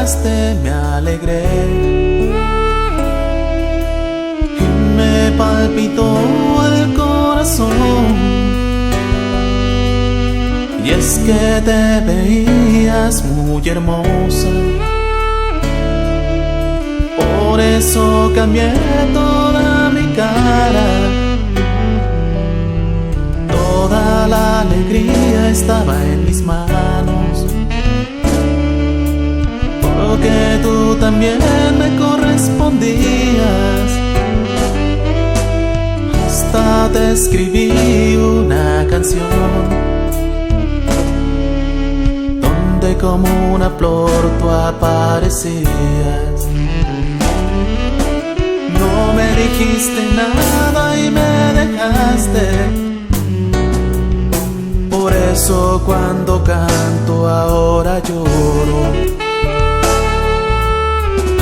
llegaste me alegré y me palpitó el corazón. Y es que te veías muy hermosa, por eso cambié toda mi cara. Toda la alegría estaba en mis manos, porque tú también me correspondías. Hasta te escribí una canción donde como una flor tú aparecías. No me dijiste nada y me dejaste. Por eso cuando canto ahora lloro.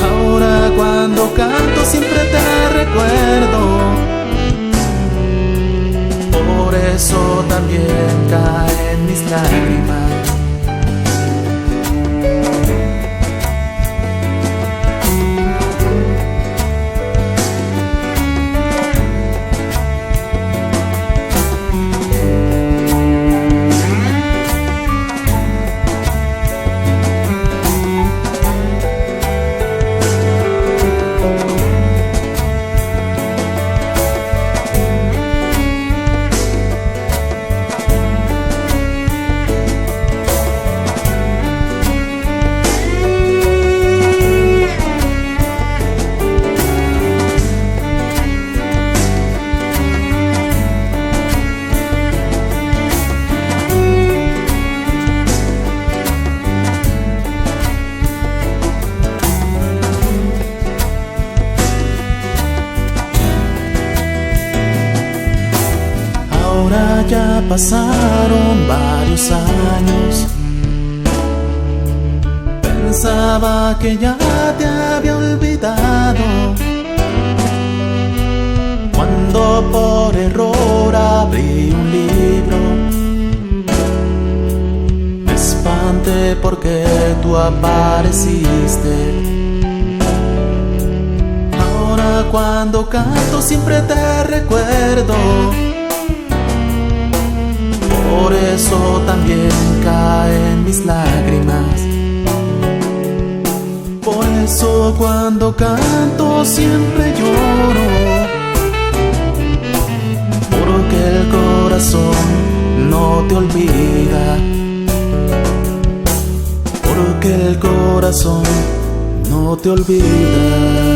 Ahora cuando canto siempre te recuerdo. Por eso también caen mis lágrimas. Ahora ya pasaron varios años. Pensaba que ya te había olvidado, cuando por error abrí un libro. Me espanté porque tú apareciste. Ahora cuando canto siempre te recuerdo. Por eso también caen mis lágrimas. Por eso cuando canto siempre lloro. Porque el corazón no te olvida. Porque el corazón no te olvida.